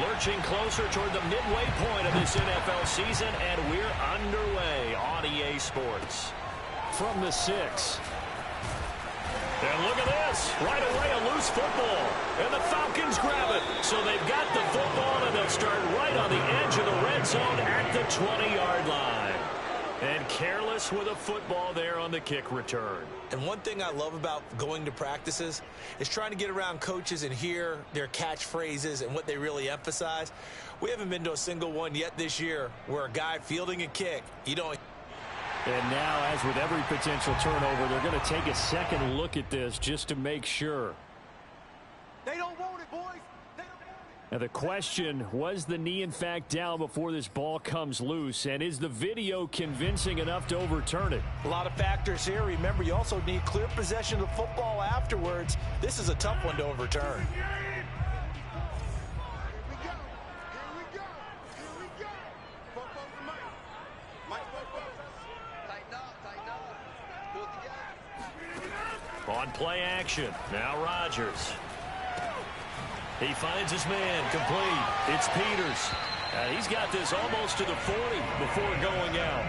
Lurching closer toward the midway point of this NFL season, and we're underway on EA Sports. From the 6. And look at this. Right away, a loose football. And the Falcons grab it. So they've got the football, and they'll start right on the edge of the red zone at the 20-yard line. And careless with a football there on the kick return. And one thing I love about going to practices is trying to get around coaches and hear their catchphrases and what they really emphasize. We haven't been to a single one yet this year where a guy fielding a kick, you don't... And now, as with every potential turnover, they're going to take a second look at this just to make sure. They don't want it, boys. They don't want it. Now the question, was the knee in fact down before this ball comes loose? And is the video convincing enough to overturn it? A lot of factors here. Remember, you also need clear possession of the football afterwards. This is a tough one to overturn. On play action, now Rodgers. He finds his man, complete. It's Peters. He's got this almost to the 40 before going out.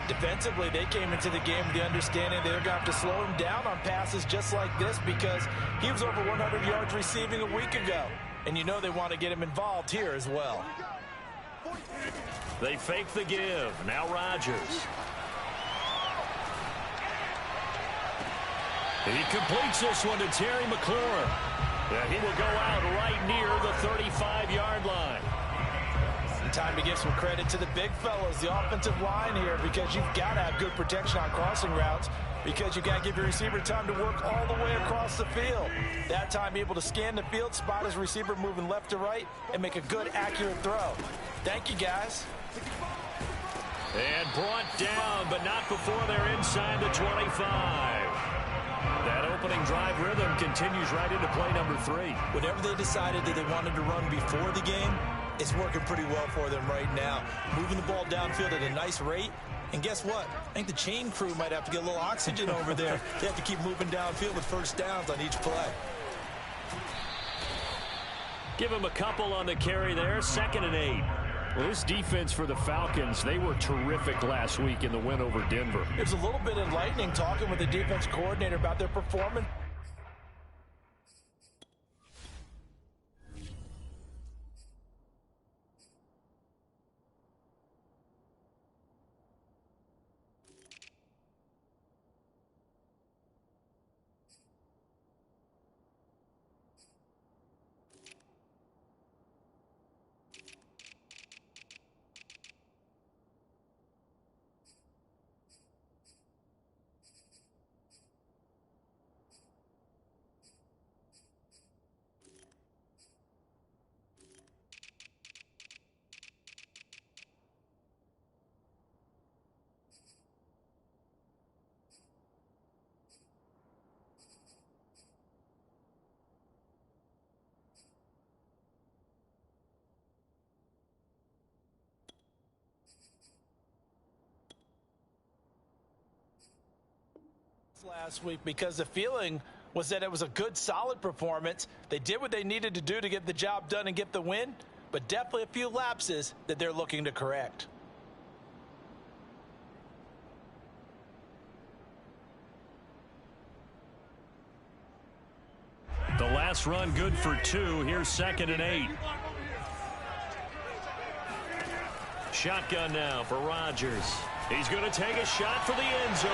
Defensively, they came into the game with the understanding they're going to have to slow him down on passes just like this because he was over 100 yards receiving a week ago. And you know they want to get him involved here as well. They fake the give. Now Rodgers. He completes this one to Terry McLaurin. Yeah, he will go out right near the 35-yard line. And time to give some credit to the big fellas, the offensive line here, because you've got to have good protection on crossing routes because you've got to give your receiver time to work all the way across the field. That time able to scan the field, spot his receiver moving left to right, and make a good, accurate throw. Thank you, guys. And brought down, but not before they're inside the 25. That opening drive rhythm continues right into play number 3. Whatever they decided that they wanted to run before the game, it's working pretty well for them right now. Moving the ball downfield at a nice rate. And guess what? I think the chain crew might have to get a little oxygen over there. They have to keep moving downfield with first downs on each play. Give him a couple on the carry there. 2nd and 8. Well, this defense for the Falcons, they were terrific last week in the win over Denver. It was a little bit enlightening talking with the defense coordinator about their performance. Last week because the feeling was that it was a good, solid performance. They did what they needed to do to get the job done and get the win, but definitely a few lapses that they're looking to correct. The last run good for 2. Here's 2nd and 8. Shotgun now for Rodgers. He's going to take a shot for the end zone.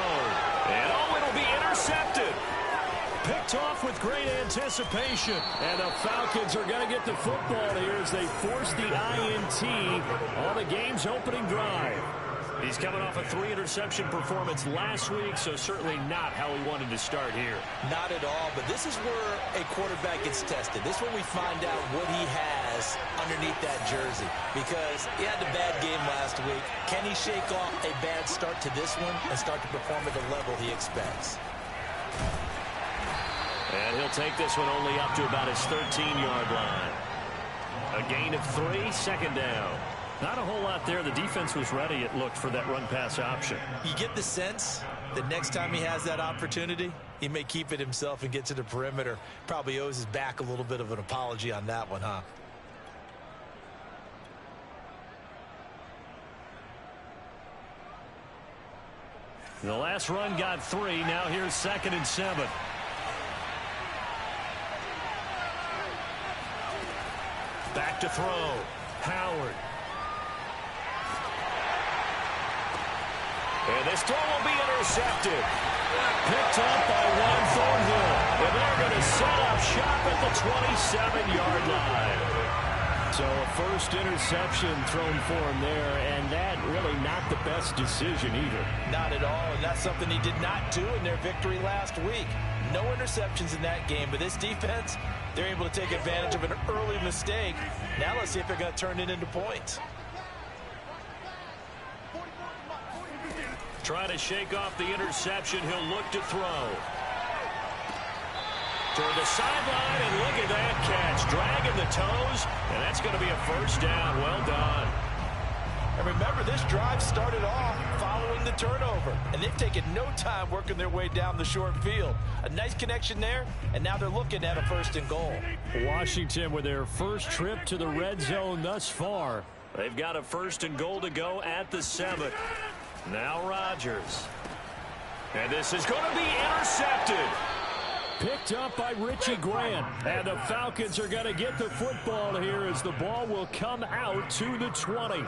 And oh, it'll be intercepted. Picked off with great anticipation. And the Falcons are going to get the football here as they force the INT on the game's opening drive. He's coming off a 3-interception performance last week, so certainly not how he wanted to start here. Not at all, but this is where a quarterback gets tested. This is when we find out what he has underneath that jersey, because he had a bad game last week. Can he shake off a bad start to this one and start to perform at the level he expects? And he'll take this one only up to about his 13-yard line. A gain of 3, 2nd down. Not a whole lot there. The defense was ready, it looked, for that run-pass option. You get the sense that next time he has that opportunity, he may keep it himself and get to the perimeter. Probably owes his back a little bit of an apology on that one, huh? The last run got 3. Now here's 2nd and 7. Back to throw. Howard. And this throw will be intercepted. Picked up by Juan Thornhill. And they're going to set up shop at the 27-yard line. So a first interception thrown for him there, and that really not the best decision either. Not at all, and that's something he did not do in their victory last week. No interceptions in that game, but this defense, they're able to take advantage of an early mistake. Now let's see if they're going to turn it into points. Trying to shake off the interception. He'll look to throw. Toward the sideline, and look at that catch. Dragging the toes, and that's going to be a first down. Well done. And remember, this drive started off following the turnover, and they've taken no time working their way down the short field. A nice connection there, and now they're looking at a 1st and goal. Washington with their first trip to the red zone thus far. They've got a 1st and goal to go at the 7. Now Rodgers. And this is going to be intercepted. Picked up by Richie Grant. And the Falcons are going to get the football here as the ball will come out to the 20.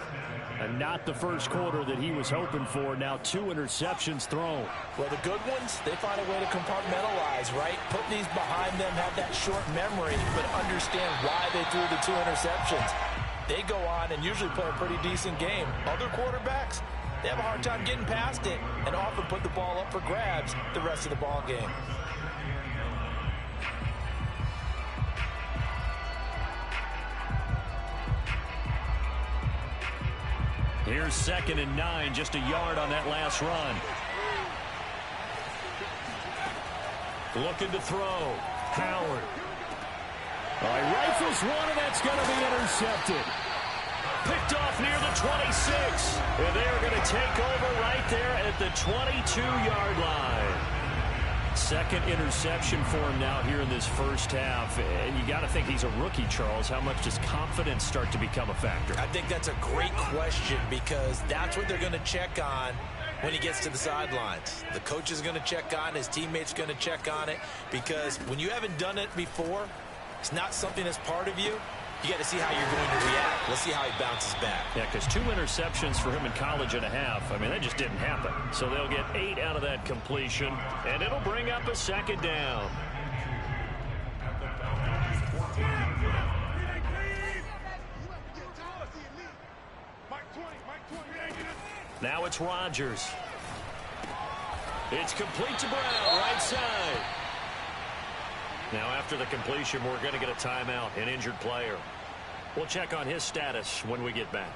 And not the first quarter that he was hoping for. Now 2 interceptions thrown. Well, the good ones, they find a way to compartmentalize, right? Put these behind them, have that short memory, but understand why they threw the 2 interceptions. They go on and usually play a pretty decent game. Other quarterbacks, they have a hard time getting past it and often put the ball up for grabs the rest of the ball game. Here's 2nd and 9, just a yard on that last run. Looking to throw. Howard. Rifles one, and that's going to be intercepted. Picked off near the 26. And they're going to take over right there at the 22-yard line. 2nd interception for him now here in this first half. And you got to think he's a rookie, Charles. How much does confidence start to become a factor? I think that's a great question because that's what they're going to check on when he gets to the sidelines. The coach is going to check on, his teammates going to check on it, because when you haven't done it before, it's not something that's part of you. You got to see how you're going to react. Let's see how he bounces back. Yeah, because 2 interceptions for him in college and a half. I mean, that just didn't happen. So they'll get 8 out of that completion, and it'll bring up a 2nd down. Now it's Rodgers. It's complete to Brown, right side. Now after the completion, we're going to get a timeout, an injured player. We'll check on his status when we get back.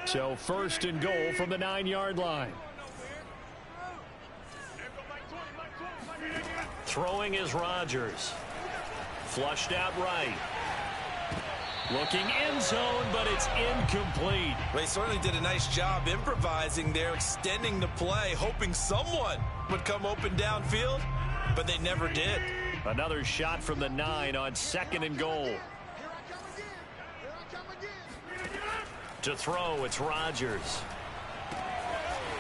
So 1st and goal from the 9-yard line. Throwing is Rodgers. Flushed out right. Looking end zone, but it's incomplete. Well, he certainly did a nice job improvising there, extending the play, hoping someone would come open downfield, but they never did. Another shot from the 9 on 2nd and goal. To throw, it's Rodgers.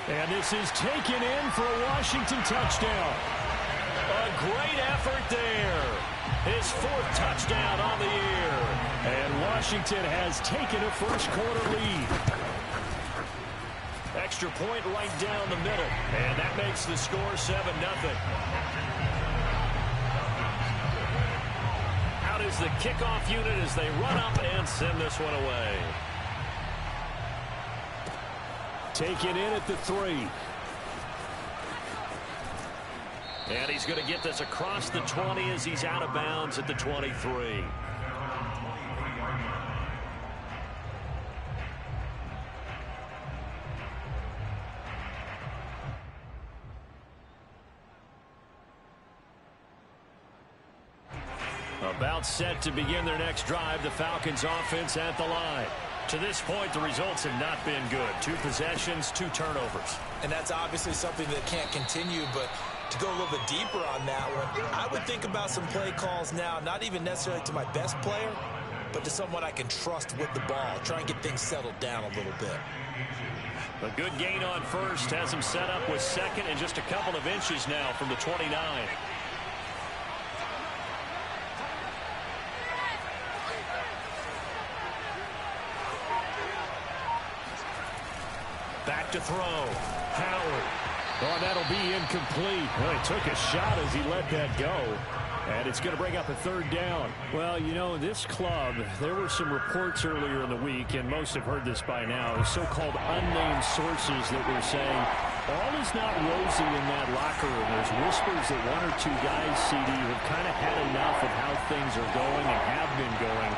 And this is taken in for a Washington touchdown. A great effort there. His 4th touchdown on the year. And Washington has taken a first-quarter lead. Extra point right down the middle. And that makes the score 7-0. Out is the kickoff unit as they run up and send this one away. Take it in at the 3. And he's going to get this across the 20 as he's out of bounds at the 23. About set to begin their next drive, the Falcons offense at the line. To this point, the results have not been good. 2 possessions, 2 turnovers. And that's obviously something that can't continue, but to go a little bit deeper on that one, I would think about some play calls now, not even necessarily to my best player, but to someone I can trust with the ball. Try and get things settled down a little bit. A good gain on first has him set up with second and just a couple of inches now from the 29. Back to throw. Howard. Oh, that'll be incomplete. Well, he took a shot as he let that go. And it's going to bring up a third down. Well, you know, this club, there were some reports earlier in the week, and most have heard this by now, so-called unnamed sources that were saying all is not rosy in that locker room. There's whispers that one or two guys, CD, have kind of had enough of how things are going and have been going.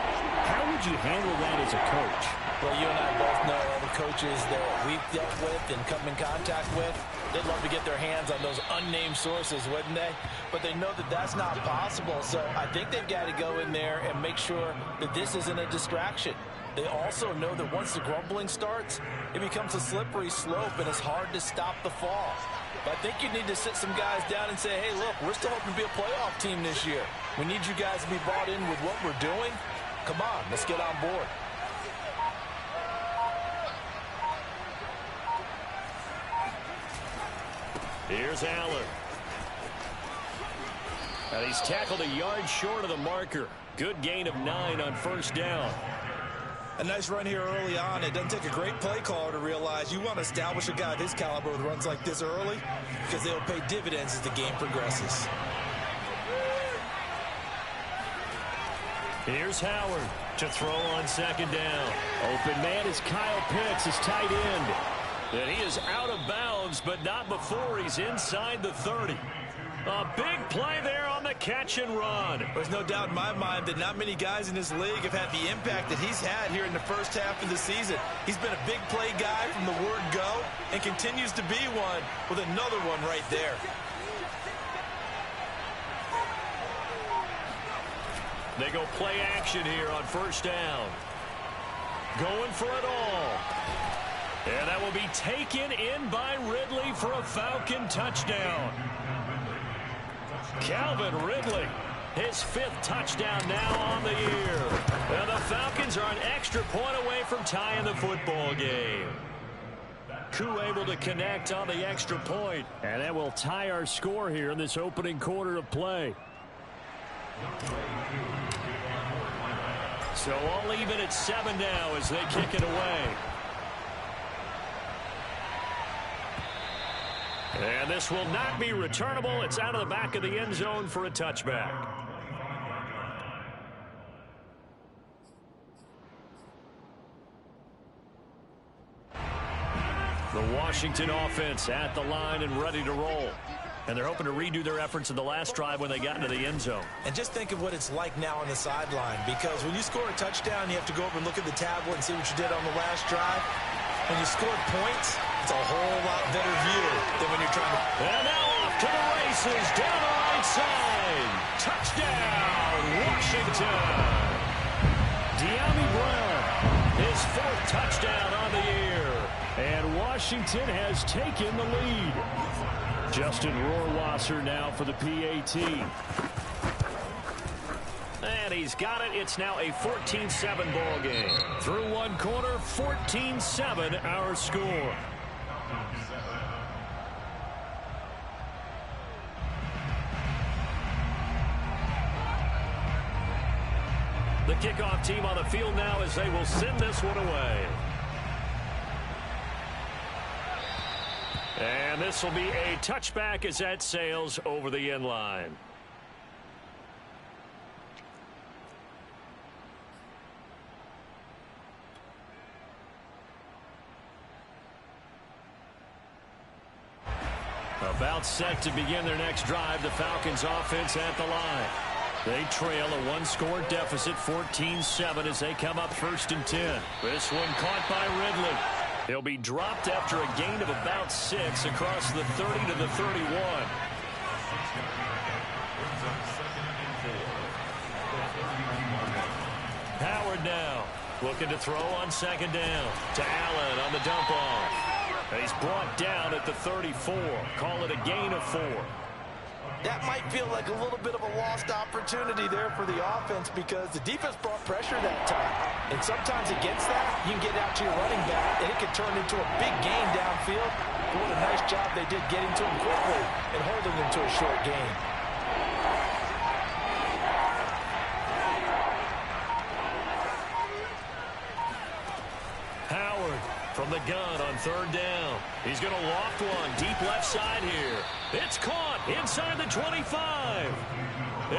How would you handle that as a coach? Well, you and I both know all the coaches that we've dealt with and come in contact with. They'd love to get their hands on those unnamed sources, wouldn't they? But they know that that's not possible. So I think they've got to go in there and make sure that this isn't a distraction. They also know that once the grumbling starts, it becomes a slippery slope and it's hard to stop the fall. But I think you need to sit some guys down and say, hey, look, we're still hoping to be a playoff team this year. We need you guys to be bought in with what we're doing. Come on, let's get on board. Here's Allen. And he's tackled a yard short of the marker. Good gain of 9 on first down. A nice run here early on. It doesn't take a great play caller to realize you want to establish a guy of his caliber with runs like this early because they'll pay dividends as the game progresses. Here's Howard to throw on second down. Open man is Kyle Pitts, his tight end. And he is out of bounds, but not before he's inside the 30. A big play there on the catch and run. There's no doubt in my mind that not many guys in this league have had the impact that he's had here in the first half of the season. He's been a big play guy from the word go and continues to be one with another one right there. They go play action here on first down. Going for it all. And that will be taken in by Ridley for a Falcon touchdown. Calvin Ridley, his 5th touchdown now on the year. And the Falcons are an extra point away from tying the football game. Koo able to connect on the extra point. And that will tie our score here in this opening quarter of play. So all even at 7 now as they kick it away. And this will not be returnable. It's out of the back of the end zone for a touchback. The Washington offense at the line and ready to roll. And they're hoping to redo their efforts in the last drive when they got into the end zone. And just think of what it's like now on the sideline, because when you score a touchdown, you have to go over and look at the tablet and see what you did on the last drive. When you scored points, it's a whole lot better view than when you're trying to... And now off to the races, down the right side. Touchdown, Washington. De'Ami Brown, his 4th touchdown on the year. And Washington has taken the lead. Justin Rohrwasser now for the PAT. And he's got it. It's now a 14-7 ball game. Through one quarter, 14-7 our score. The kickoff team on the field now as they will send this one away. And this will be a touchback as that sails over the end line. About set to begin their next drive, the Falcons offense at the line. They trail a one-score deficit, 14-7 as they come up 1st and 10. This one caught by Ridley. He'll be dropped after a gain of about 6 across the 30 to the 31. Howard now looking to throw on second down to Allen on the dump off. And he's brought down at the 34. Call it a gain of 4. That might feel like a little bit of a lost opportunity there for the offense because the defense brought pressure that time. And sometimes against that, you can get out to your running back, and it can turn into a big gain downfield. But what a nice job they did getting to him quickly and holding him to a short gain. Howard from the gun on third down. He's going to loft one deep left side here. It's caught inside the 25.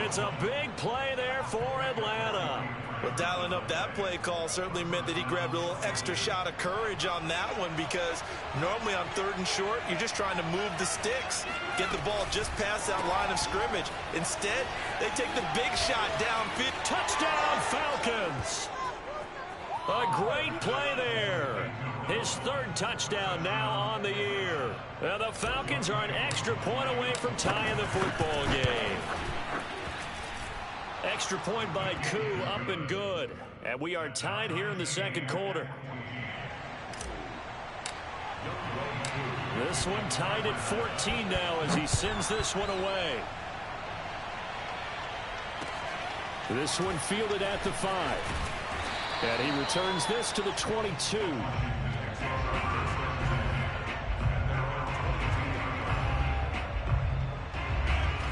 It's a big play there for Atlanta. Well, dialing up that play call certainly meant that he grabbed a little extra shot of courage on that one because normally on third and short, you're just trying to move the sticks, get the ball just past that line of scrimmage. Instead, they take the big shot downfield. Touchdown, Falcons. A great play there. His third touchdown now on the year. Now the Falcons are an extra point away from tying the football game. Extra point by Koo, up and good. And we are tied here in the second quarter. This one tied at 14 now as he sends this one away. This one fielded at the 5. And he returns this to the 22.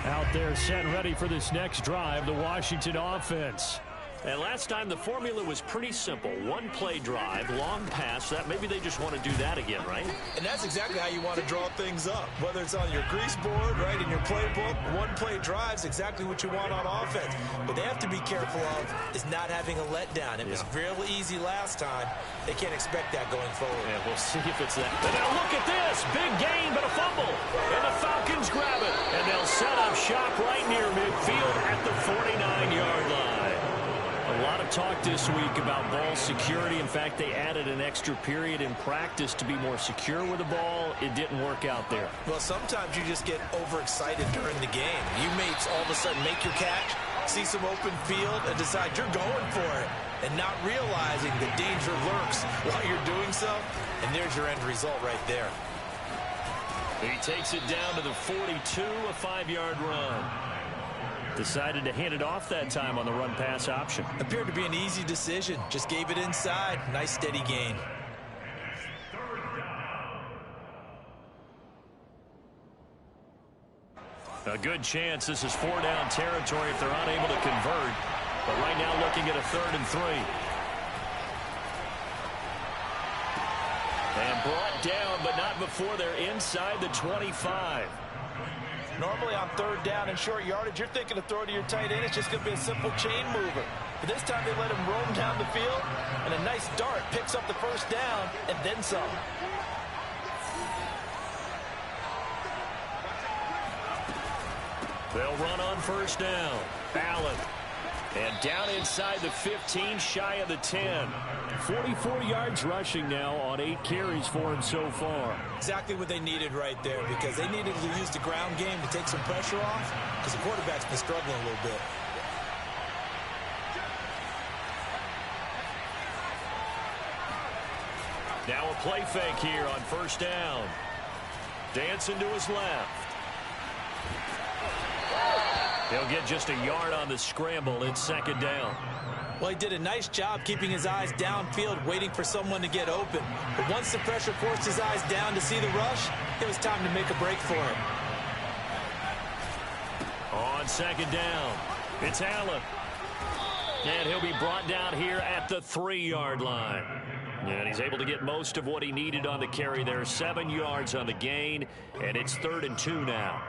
Out there set ready for this next drive, the Washington offense. And last time the formula was pretty simple. One play drive, long pass. That maybe they just want to do that again, right? And that's exactly how you want to draw things up. Whether it's on your grease board, right, in your playbook, one play drive's exactly what you want on offense. What they have to be careful of is not having a letdown. It was real easy last time. They can't expect that going forward. Yeah, we'll see if it's that. And now look at this. Big gain, but a fumble. And the Falcons grab it. And they'll set up shop right near midfield at the 49-yard line. A lot of talk this week about ball security. In fact, they added an extra period in practice to be more secure with the ball. It didn't work out there. Well, sometimes you just get overexcited during the game. You may all of a sudden make your catch, see some open field, and decide you're going for it, and not realizing the danger lurks while you're doing so. And there's your end result right there. He takes it down to the 42, a 5-yard run. Decided to hand it off that time on the run-pass option. Appeared to be an easy decision. Just gave it inside. Nice steady gain. A good chance this is 4-down territory if they're unable to convert. But right now looking at a 3rd and 3. And brought down, but not before they're inside the 25. Normally on 3rd down and short yardage, you're thinking of throwing to your tight end. It's just going to be a simple chain mover. But this time they let him roam down the field, and a nice dart picks up the 1st down and then some. They'll run on 1st down. Allen. And down inside the 15, shy of the 10. 44 yards rushing now on 8 carries for him so far. Exactly what they needed right there, because they needed to use the ground game to take some pressure off, because the quarterback's been struggling a little bit. Now a play fake here on 1st down. Dancing to his left. He'll get just a yard on the scramble. It's 2nd down. Well, he did a nice job keeping his eyes downfield, waiting for someone to get open. But once the pressure forced his eyes down to see the rush, it was time to make a break for him. On 2nd down, it's Allen. And he'll be brought down here at the 3-yard line. And he's able to get most of what he needed on the carry there. 7 yards on the gain, and it's 3rd and 2 now.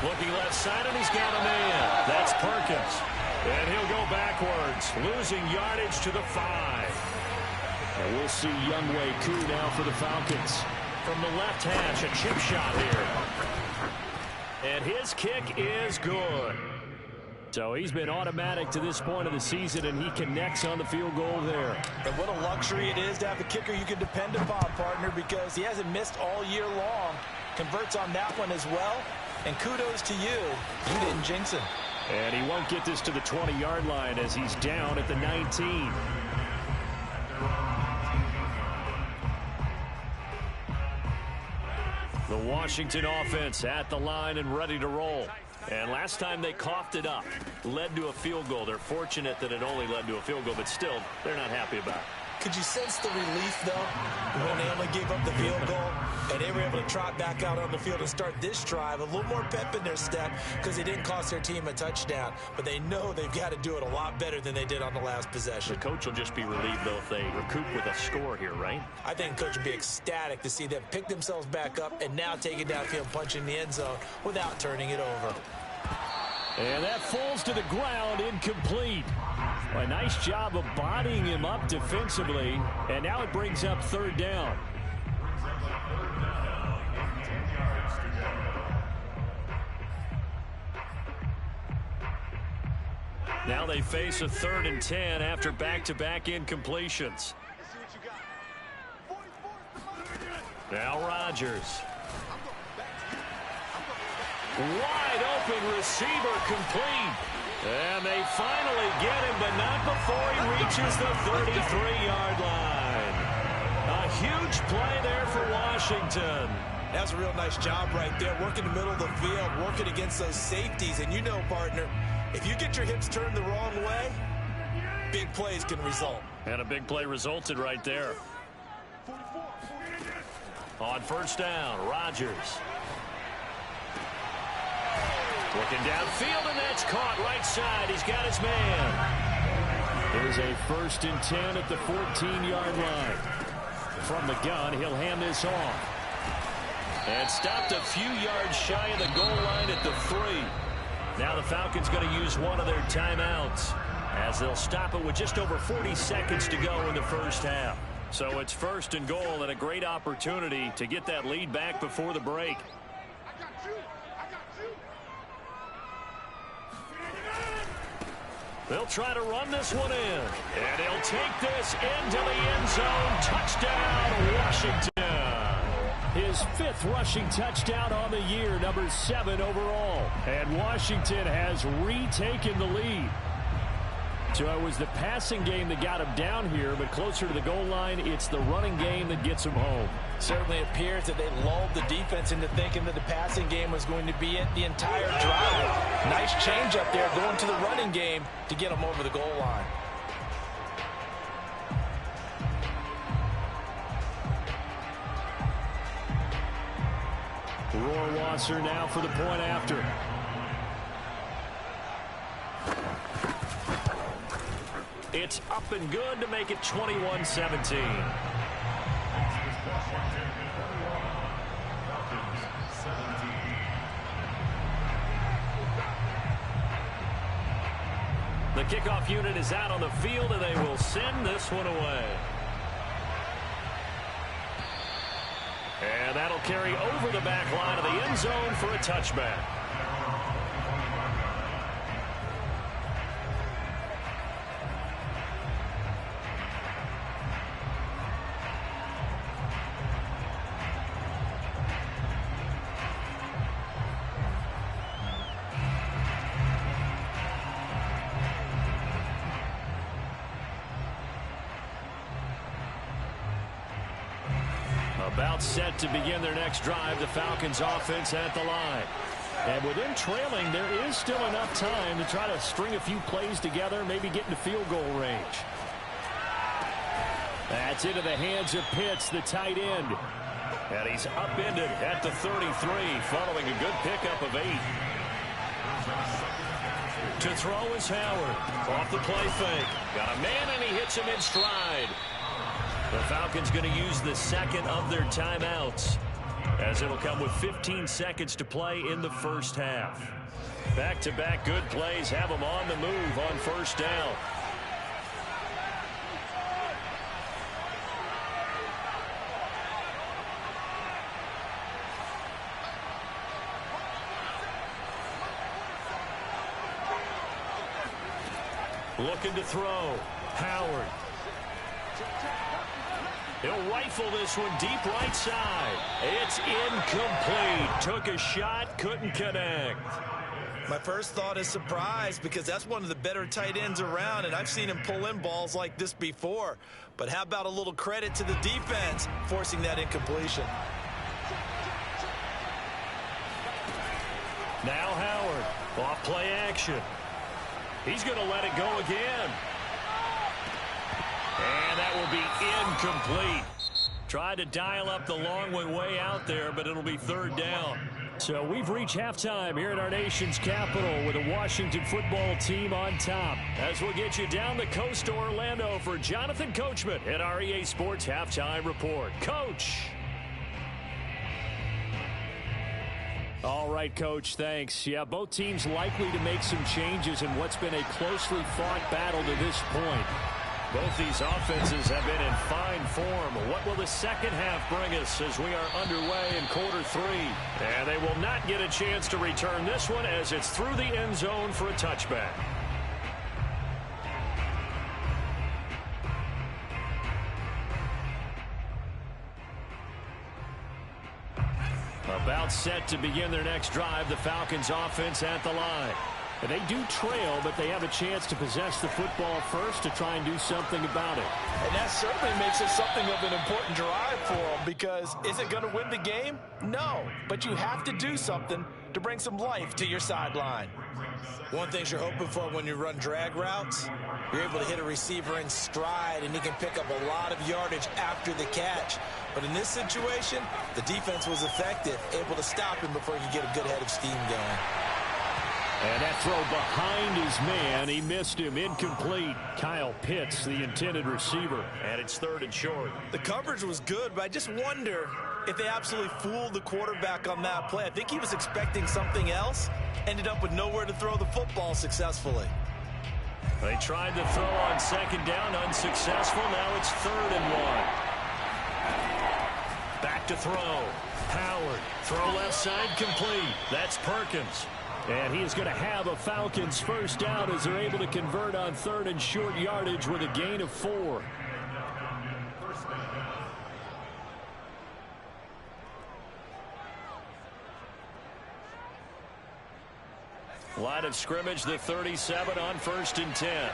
Looking left side, and he's got a man. That's Perkins. And he'll go backwards, losing yardage to the 5. And we'll see Younghoe Koo now for the Falcons. From the left hash, a chip shot here. And his kick is good. So he's been automatic to this point of the season, and he connects on the field goal there. And what a luxury it is to have a kicker you can depend upon, partner, because he hasn't missed all year long. converts on that one as well. And kudos to you. You didn't jinx him. And he won't get this to the 20-yard line as he's down at the 19. The Washington offense at the line and ready to roll. And last time they coughed it up, led to a field goal. They're fortunate that it only led to a field goal, but still, they're not happy about it. Could you sense the relief, though, when they only gave up the field goal and they were able to trot back out on the field and start this drive? A little more pep in their step because they didn't cost their team a touchdown. But they know they've got to do it a lot better than they did on the last possession. The coach will just be relieved, though, if they recoup with a score here, right? I think the coach would be ecstatic to see them pick themselves back up and now take it downfield, punch in the end zone without turning it over. And that falls to the ground, incomplete. A nice job of bodying him up defensively, and now it brings up third down. Now they face a 3rd and 10 after back-to-back incompletions. Now Rodgers. Wide open receiver complete. And they finally get him, but not before he reaches the 33-yard line. A huge play there for Washington. That's a real nice job right there, working the middle of the field, working against those safeties. And you know, partner, if you get your hips turned the wrong way, big plays can result. And a big play resulted right there. On first down, Rodgers. Looking downfield, and that's caught right side. He's got his man. There's a 1st and 10 at the 14-yard line. From the gun, he'll hand this off. And stopped a few yards shy of the goal line at the 3. Now the Falcons going to use one of their timeouts as they'll stop it with just over 40 seconds to go in the first half. So it's 1st and goal and a great opportunity to get that lead back before the break. They'll try to run this one in. And he'll take this into the end zone. Touchdown, Washington. His 5th rushing touchdown on the year, number 7 overall. And Washington has retaken the lead. So it was the passing game that got him down here, but closer to the goal line, it's the running game that gets him home. Certainly appears that they lulled the defense into thinking that the passing game was going to be it the entire drive. Nice change up there going to the running game to get them over the goal line. Rohrwasser now for the point after. It's up and good to make it 21-17. The kickoff unit is out on the field, and they will send this one away. And that'll carry over the back line of the end zone for a touchback. About set to begin their next drive, the Falcons offense at the line. And with them trailing, there is still enough time to try to string a few plays together, maybe get into field goal range. That's into the hands of Pitts, the tight end. And he's upended at the 33, following a good pickup of 8. To throw is Howard. Off the play fake. Got a man, and he hits him in stride. The Falcons going to use the 2nd of their timeouts, as it'll come with 15 seconds to play in the first half. Back-to-back good plays have them on the move on first down. Looking to throw. Howard. He'll rifle this one deep right side. It's incomplete. Took a shot, couldn't connect. My first thought is surprise because that's one of the better tight ends around, and I've seen him pull in balls like this before. But how about a little credit to the defense forcing that incompletion? Now Howard, off play action. He's going to let it go again. And that will be incomplete. Tried to dial up the long way out there, but it'll be third down. So we've reached halftime here at our nation's capital with the Washington football team on top. As we'll get you down the coast to Orlando for Jonathan Coachman at our EA Sports Halftime Report. Coach. All right, Coach, thanks. Yeah, both teams likely to make some changes in what's been a closely fought battle to this point. Both these offenses have been in fine form. What will the second half bring us as we are underway in quarter three? And they will not get a chance to return this one as it's through the end zone for a touchback. About set to begin their next drive, the Falcons offense at the line. They do trail, but they have a chance to possess the football first to try and do something about it. And that certainly makes it something of an important drive for them because is it going to win the game? No, but you have to do something to bring some life to your sideline. One thing you're hoping for when you run drag routes, you're able to hit a receiver in stride and he can pick up a lot of yardage after the catch. But in this situation, the defense was effective, able to stop him before he could get a good head of steam going. And that throw behind his man, he missed him, incomplete. Kyle Pitts, the intended receiver, and it's third and short. The coverage was good, but I just wonder if they absolutely fooled the quarterback on that play. I think he was expecting something else, ended up with nowhere to throw the football successfully. They tried to throw on second down, unsuccessful. Now it's 3rd and 1. Back to throw. Howard, throw left side, complete. That's Perkins. And he is going to have a Falcons first down as they're able to convert on 3rd and short yardage with a gain of 4. Line of scrimmage, the 37 on 1st and 10.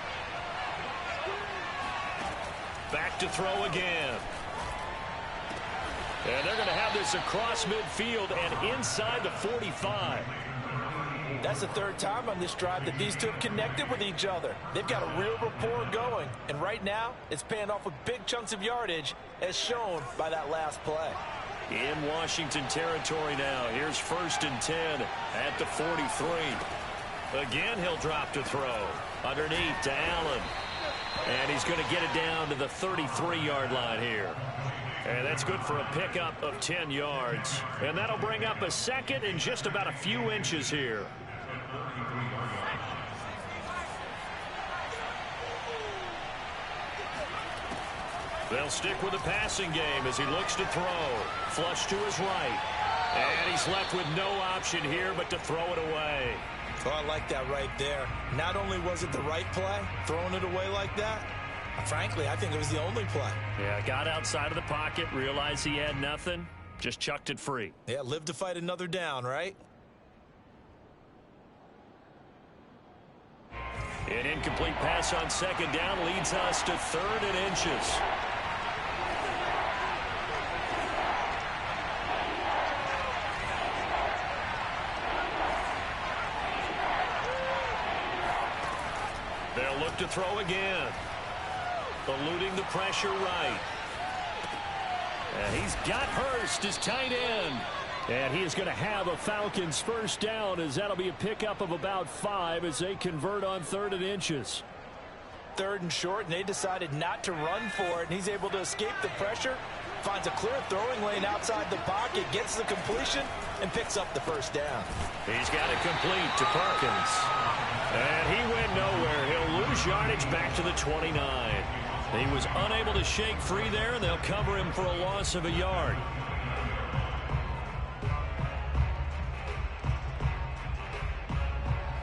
Back to throw again. And they're going to have this across midfield and inside the 45. That's the 3rd time on this drive that these two have connected with each other. They've got a real rapport going. And right now, it's paying off with big chunks of yardage as shown by that last play. In Washington territory now. Here's 1st and 10 at the 43. Again, he'll drop to throw. Underneath to Allen. And he's going to get it down to the 33-yard line here. And that's good for a pickup of 10 yards. And that'll bring up a second and just about a few inches here. They'll stick with the passing game as he looks to throw. Flush to his right. And he's left with no option here but to throw it away. Oh, I like that right there. Not only was it the right play, throwing it away like that, frankly, I think it was the only play. Yeah, got outside of the pocket, realized he had nothing, just chucked it free. Yeah, live to fight another down, right? An incomplete pass on second down leads us to 3rd and inches. They'll look to throw again. Eluding the pressure right. And he's got Hurst, his tight end. And he is going to have a Falcons first down as that'll be a pickup of about 5 as they convert on 3rd and inches. 3rd and short, and they decided not to run for it, and he's able to escape the pressure, finds a clear throwing lane outside the pocket, gets the completion, and picks up the first down. He's got it complete to Perkins. And he went nowhere. He'll lose yardage back to the 29. He was unable to shake free there, and they'll cover him for a loss of a yard.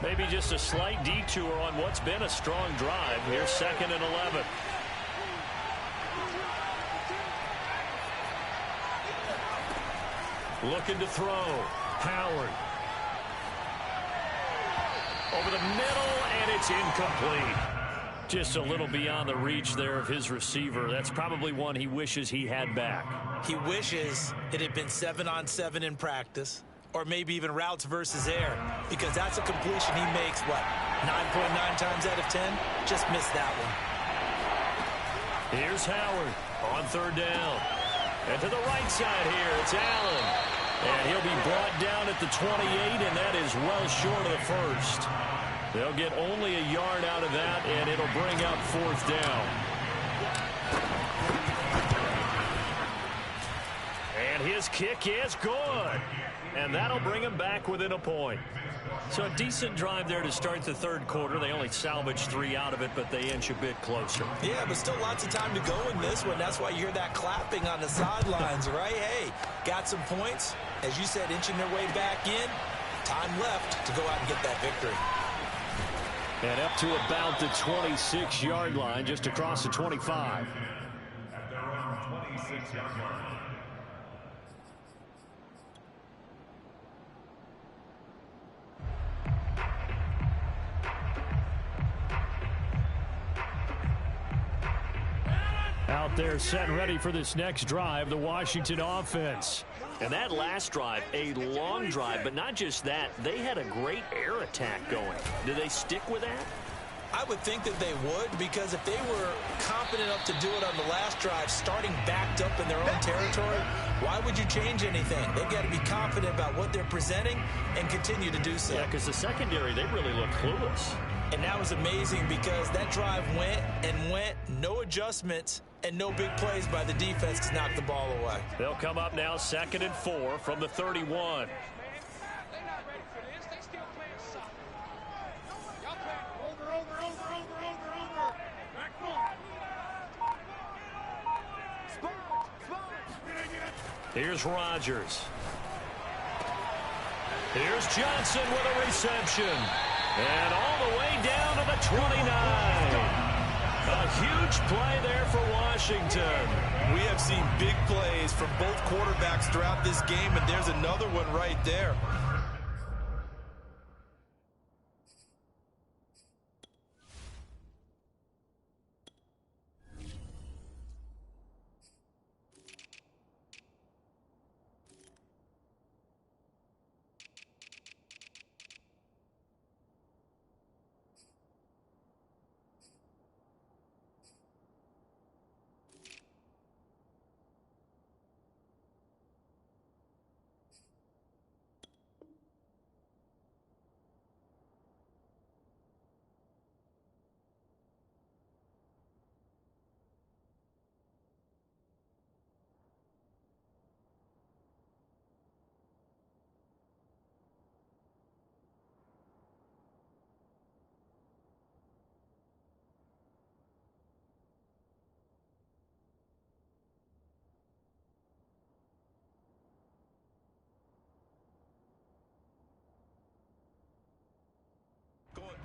Maybe just a slight detour on what's been a strong drive. Here's 2nd and 11. Looking to throw. Howard. Over the middle, and it's incomplete. Just a little beyond the reach there of his receiver. That's probably one he wishes he had back. He wishes it had been 7-on-7 in practice, or maybe even routes versus air, because that's a completion he makes, what, 9.9 times out of 10? Just missed that one. Here's Howard on third down. And to the right side here, it's Allen. And he'll be brought down at the 28, and that is well short of the first. They'll get only a yard out of that, and it'll bring up fourth down. And his kick is good. And that'll bring him back within a point. So a decent drive there to start the third quarter. They only salvaged 3 out of it, but they inch a bit closer. Yeah, but still lots of time to go in this one. That's why you hear that clapping on the sidelines, right? Hey, got some points. As you said, inching their way back in. Time left to go out and get that victory. And up to about the 26-yard line, just across the 25. At their own 26-yard line. Out there set and ready for this next drive, the Washington offense. And that last drive, a long drive, but not just that. They had a great air attack going. Do they stick with that? I would think that they would, because if they were confident enough to do it on the last drive, starting backed up in their own territory, why would you change anything? They've got to be confident about what they're presenting and continue to do so. Yeah, because the secondary, they really look clueless. And that was amazing because that drive went and went, no adjustments, and no big plays by the defense to knock the ball away. They'll come up now 2nd and 4 from the 31. Here's Rodgers. Here's Johnson with a reception. And all the way down to the 29. A huge play there for Washington. We have seen big plays from both quarterbacks throughout this game, and there's another one right there.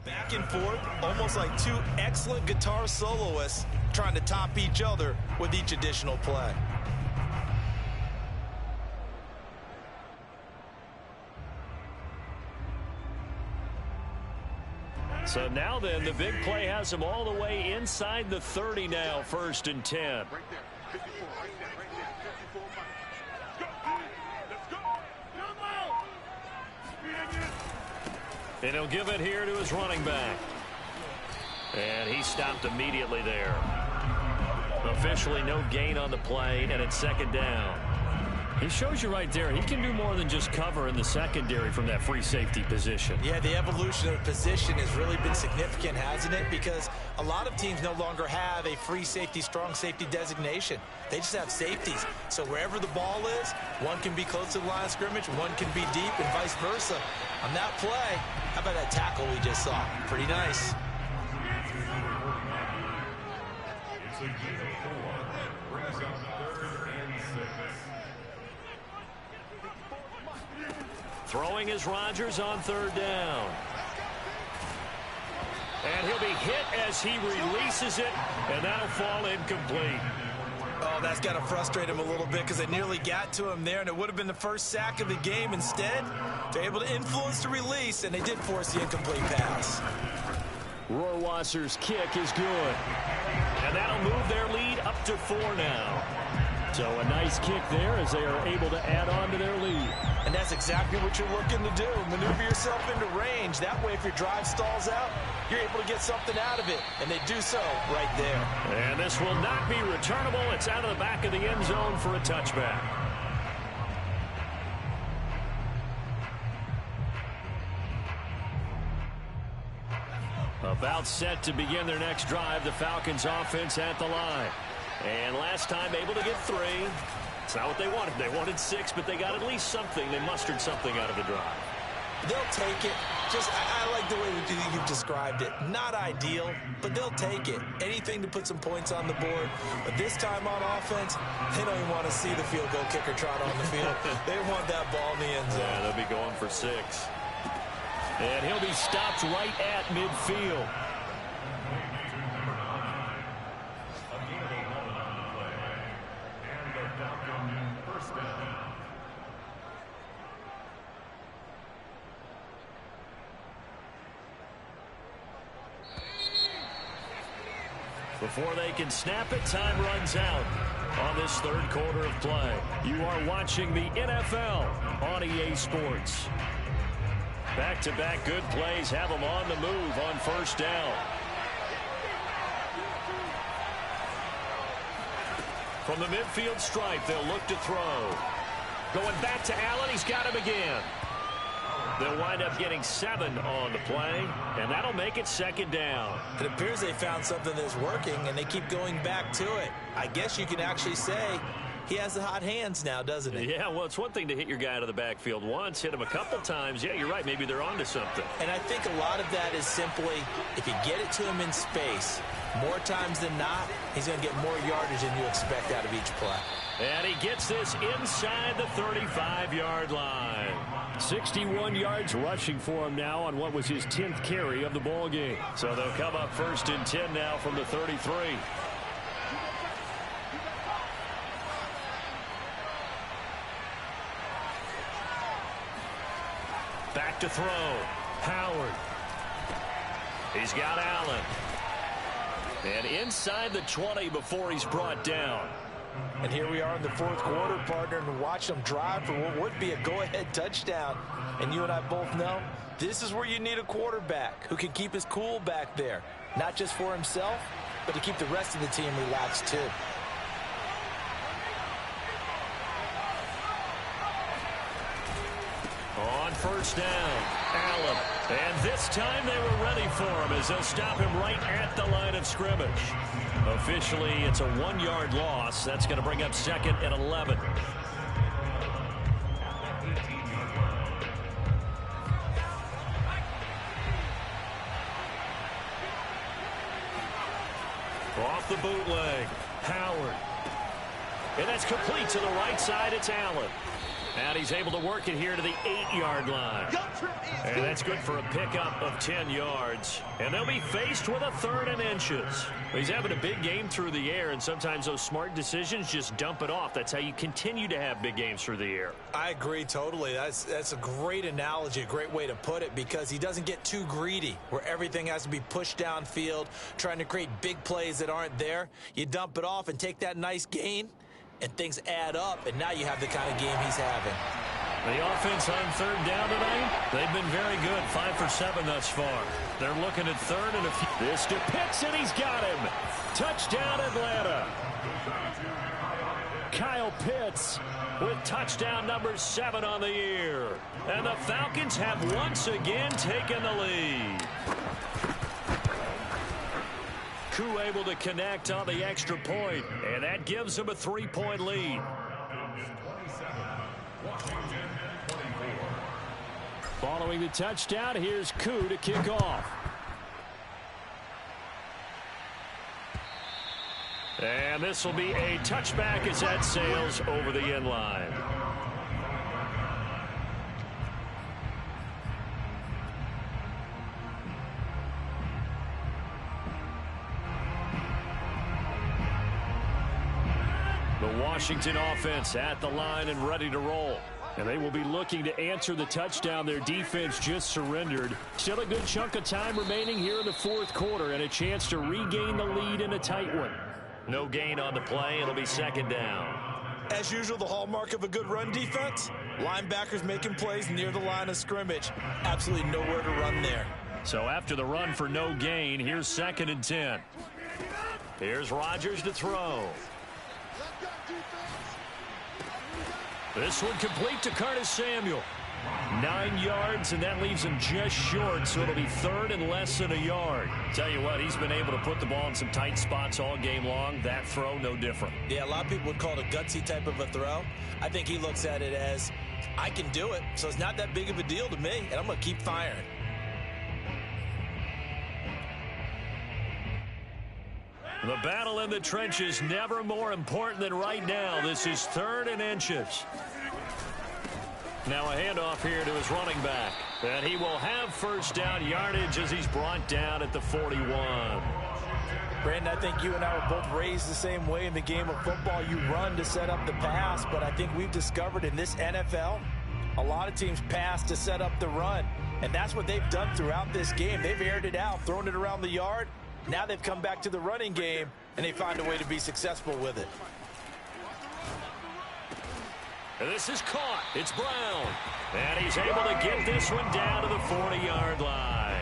Back and forth, almost like two excellent guitar soloists trying to top each other with each additional play. So now then, the big play has them all the way inside the 30 now, 1st and 10. Right there. 54, right there, 54 miles. Let's go. Come out. And he'll give it here to his running back. And he stopped immediately there. Officially no gain on the play, and it's 2nd down. He shows you right there, he can do more than just cover in the secondary from that free safety position. Yeah, the evolution of the position has really been significant, hasn't it? Because a lot of teams no longer have a free safety, strong safety designation. They just have safeties. So wherever the ball is, one can be close to the line of scrimmage, one can be deep, and vice versa. On that play, how about that tackle we just saw? Pretty nice. It's a gain of 4. Brings up 3rd and 6. Throwing is Rodgers on 3rd down. And he'll be hit as he releases it, and that'll fall incomplete. Oh, Oh, that's got to frustrate him a little bit because they nearly got to him there, and it would have been the first sack of the game. Instead, they're able to influence the release, and they did force the incomplete pass. Rohrwasser's kick is good. And that'll move their lead up to 4 now. So a nice kick there as they are able to add on to their lead. And that's exactly what you're looking to do. Maneuver yourself into range. That way, if your drive stalls out, you're able to get something out of it. And they do so right there. And this will not be returnable. It's out of the back of the end zone for a touchback. About set to begin their next drive, the Falcons offense at the line. And last time able to get 3. It's not what they wanted. They wanted 6, but they got at least something. They mustered something out of the drive. They'll take it. I like the way you've described it. Not ideal, but they'll take it. Anything to put some points on the board. But this time on offense, they don't even want to see the field goal kicker trot on the field. They want that ball in the end zone. Yeah, they'll be going for 6. And he'll be stopped right at midfield. Before they can snap it, time runs out on this third quarter of play. You are watching the NFL on EA Sports. Back-to-back good plays have them on the move on first down. From the midfield stripe, they'll look to throw. Going back to Allen, he's got him again. They'll wind up getting 7 on the play, and that'll make it second down. It appears they found something that's working, and they keep going back to it. I guess you can actually say he has the hot hands now, doesn't he? Yeah, well, it's one thing to hit your guy out of the backfield once, hit him a couple times. Yeah, you're right. Maybe they're onto something. And I think a lot of that is simply if you get it to him in space, more times than not, he's going to get more yardage than you expect out of each play. And he gets this inside the 35-yard line. 61 yards rushing for him now on what was his 10th carry of the ball game. So they'll come up first and 10 now from the 33. Back to throw. Howard. He's got Allen. And inside the 20 before he's brought down. And here we are in the fourth quarter, partner, and watch them drive for what would be a go-ahead touchdown. And you and I both know this is where you need a quarterback who can keep his cool back there. Not just for himself, but to keep the rest of the team relaxed too. On first down, Allen. And this time they were ready for him as they'll stop him right at the line of scrimmage. Officially, it's a 1-yard loss. That's going to bring up second and 11. Off the bootleg, Howard. And that's complete to the right side. It's Allen. And he's able to work it here to the 8-yard line. And that's good for a pickup of 10 yards. And they'll be faced with a 3rd and inches. He's having a big game through the air, and sometimes those smart decisions just dump it off. That's how you continue to have big games through the air. I agree totally. That's a great analogy, a great way to put it, because he doesn't get too greedy where everything has to be pushed downfield, trying to create big plays that aren't there. You dump it off and take that nice gain, and things add up, and now you have the kind of game he's having. The offense on 3rd down tonight, they've been very good. 5 for 7 thus far. They're looking at 3rd and a few. This to Pitts, and he's got him. Touchdown, Atlanta. Kyle Pitts with touchdown number 7 on the year. And the Falcons have once again taken the lead. Koo able to connect on the extra point, and that gives them a 3-point lead. Following the touchdown, here's Koo to kick off. And this will be a touchback as that sails over the end line. The Washington offense at the line and ready to roll. And they will be looking to answer the touchdown their defense just surrendered. Still a good chunk of time remaining here in the fourth quarter and a chance to regain the lead in a tight one. No gain on the play. It'll be second down. As usual, the hallmark of a good run defense, linebackers making plays near the line of scrimmage. Absolutely nowhere to run there. So after the run for no gain, here's 2nd and 10. Here's Rodgers to throw. This one complete to Curtis Samuel. 9 yards, and that leaves him just short, so it'll be 3rd and less than a yard. Tell you what, he's been able to put the ball in some tight spots all game long. That throw, no different. Yeah, a lot of people would call it a gutsy type of a throw. I think he looks at it as, I can do it, so it's not that big of a deal to me, and I'm going to keep firing. The battle in the trenches never more important than right now. This is 3rd and inches. Now a handoff here to his running back. And he will have first down yardage as he's brought down at the 41. Brandon, I think you and I were both raised the same way in the game of football. You run to set up the pass, but I think we've discovered in this NFL, a lot of teams pass to set up the run. And that's what they've done throughout this game. They've aired it out, thrown it around the yard. Now they've come back to the running game, and they find a way to be successful with it. And this is caught. It's Brown. And he's able to get this one down to the 40-yard line.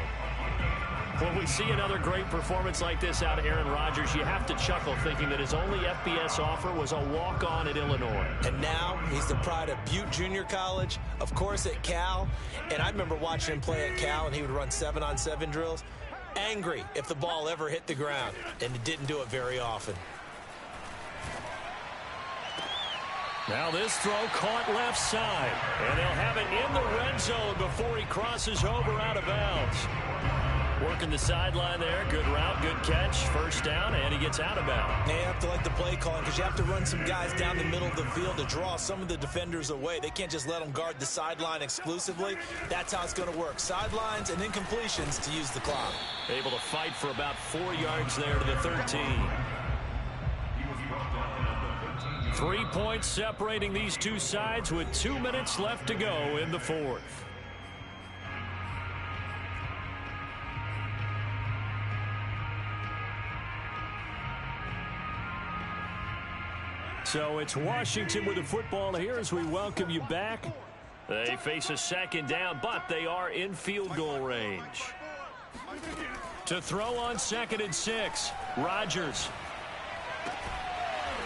When we see another great performance like this out of Aaron Rodgers, you have to chuckle thinking that his only FBS offer was a walk-on at Illinois. And now he's the pride of Butte Junior College, of course at Cal. And I remember watching him play at Cal, and he would run 7-on-7 drills. Angry if the ball ever hit the ground, and it didn't do it very often. Now this throw caught left side, and they'll have it in the red zone before he crosses over out of bounds. Working the sideline there. Good route, good catch. First down, and he gets out of bounds. They have to like the play calling because you have to run some guys down the middle of the field to draw some of the defenders away. They can't just let them guard the sideline exclusively. That's how it's going to work. Sidelines and incompletions to use the clock. Able to fight for about 4 yards there to the 13. 3 points separating these two sides with 2 minutes left to go in the fourth. So it's Washington with the football here as we welcome you back. They face a second down, but they are in field goal range. To throw on 2nd and 6, Rodgers.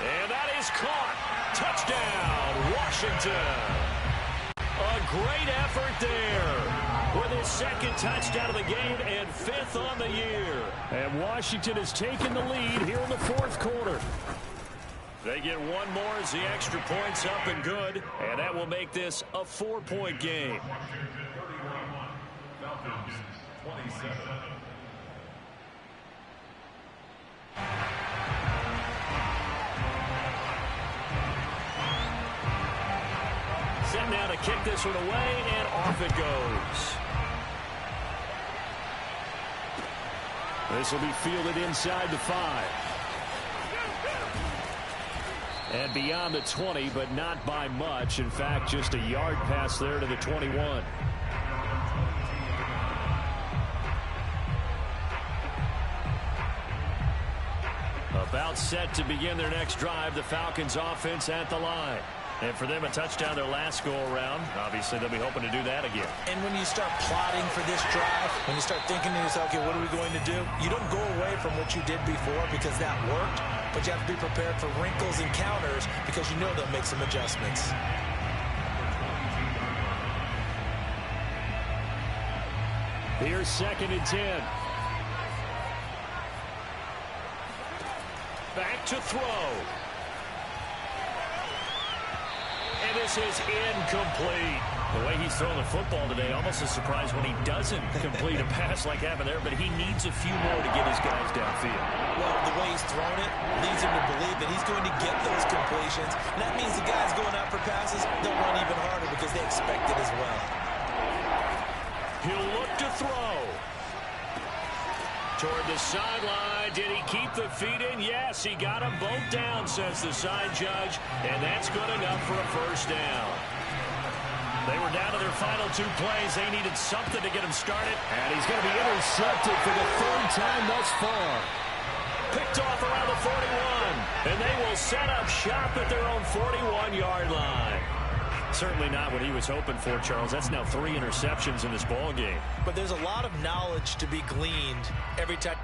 And that is caught. Touchdown, Washington. A great effort there with his 2nd touchdown of the game and 5th on the year. And Washington has taken the lead here in the fourth quarter. They get one more as the extra point's up and good, and that will make this a 4-point game. Set now to kick this one away, and off it goes. This will be fielded inside the 5. And beyond the 20, but not by much. In fact, just a yard pass there to the 21. About set to begin their next drive, the Falcons offense at the line. And for them, a touchdown their last go-around. Obviously, they'll be hoping to do that again. And when you start plotting for this drive, when you start thinking to yourself, okay, what are we going to do? You don't go away from what you did before because that worked, but you have to be prepared for wrinkles and counters because you know they'll make some adjustments. Here's 2nd and 10. Back to throw. And this is incomplete. The way he's throwing the football today, almost a surprise when he doesn't complete a pass like happened there, but he needs a few more to get his guys downfield. Well, the way he's thrown it leads him to believe that he's going to get those completions. And that means the guys going out for passes, they'll run even harder because they expect it as well. He'll look to throw. Toward the sideline. Did he keep the feet in? Yes, he got them both down, says the side judge. And that's good enough for a first down. They were down to their final 2 plays. They needed something to get him started. And he's going to be intercepted for the 3rd time thus far. Picked off around the 41. And they will set up shop at their own 41-yard line. Certainly not what he was hoping for, Charles. That's now 3 interceptions in this ball game. But there's a lot of knowledge to be gleaned every time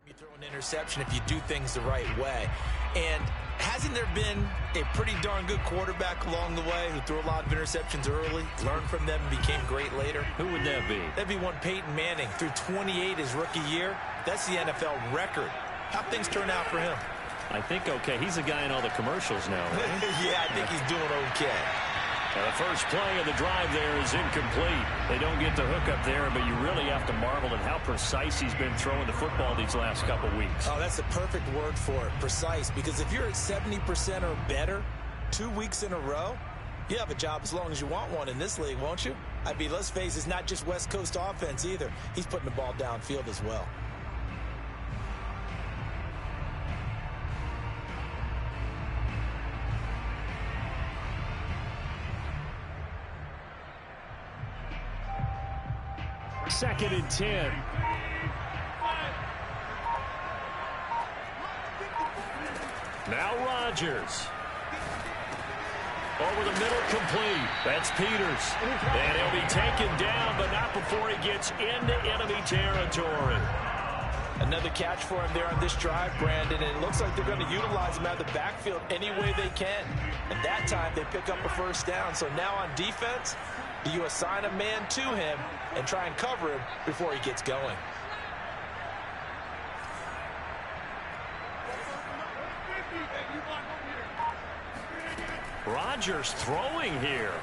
you throw an interception if you do things the right way. And hasn't there been a pretty darn good quarterback along the way who threw a lot of interceptions early, learned from them, and became great later? Who would that be? That'd be one Peyton Manning. Threw 28 his rookie year. That's the NFL record. How'd things turn out for him? I think okay. He's a guy in all the commercials now, right? Yeah, I think he's doing okay. Now the first play of the drive there is incomplete. They don't get the hook up there, but you really have to marvel at how precise he's been throwing the football these last couple weeks. Oh, that's the perfect word for it, precise. Because if you're at 70% or better 2 weeks in a row, you have a job as long as you want one in this league, won't you? I mean, let's face it, it's not just West Coast offense either. He's putting the ball downfield as well. Second and 10. Now Rodgers. Over the middle, complete. That's Peters. And he'll be taken down, but not before he gets into enemy territory. Another catch for him there on this drive, Brandon, and it looks like they're going to utilize him out of the backfield any way they can. And that time, they pick up a first down. So now on defense, do you assign a man to him and try and cover him before he gets going? Rodgers throwing here.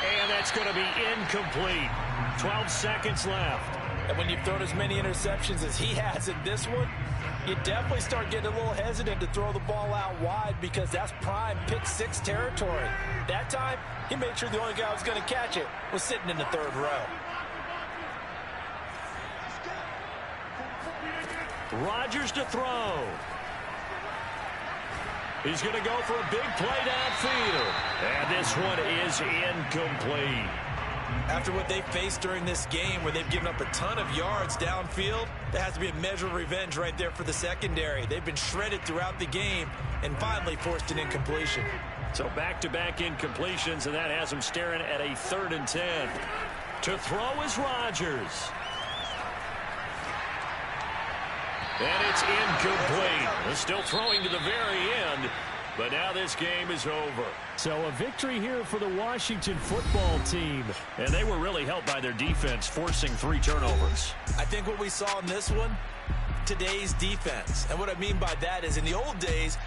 And that's going to be incomplete. 12 seconds left. And when you've thrown as many interceptions as he has in this one, you definitely start getting a little hesitant to throw the ball out wide because that's prime pick 6 territory. That time, he made sure the only guy who was going to catch it was sitting in the 3rd row. Rodgers to throw. He's going to go for a big play downfield. And this one is incomplete. After what they faced during this game where they've given up a ton of yards downfield, there has to be a measure of revenge right there for the secondary. They've been shredded throughout the game and finally forced an incompletion. So back-to-back incompletions, and that has them staring at a 3rd and 10. To throw is Rodgers. And it's incomplete. They're still throwing to the very end, but now this game is over. So a victory here for the Washington football team. And they were really helped by their defense, forcing 3 turnovers. I think what we saw in this one, today's defense. And what I mean by that is in the old days,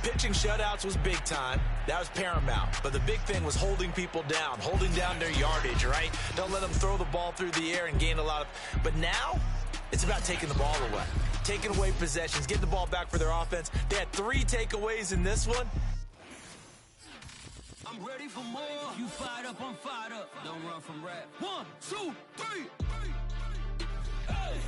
pitching shutouts was big time. That was paramount. But the big thing was holding people down, holding down their yardage, right? Don't let them throw the ball through the air and gain a lot of... But now, it's about taking the ball away. Taking away possessions, getting the ball back for their offense. They had 3 takeaways in this one. I'm ready for more. You fired up, I'm fired up. Don't run from rap. 1, 2, 3. Hey.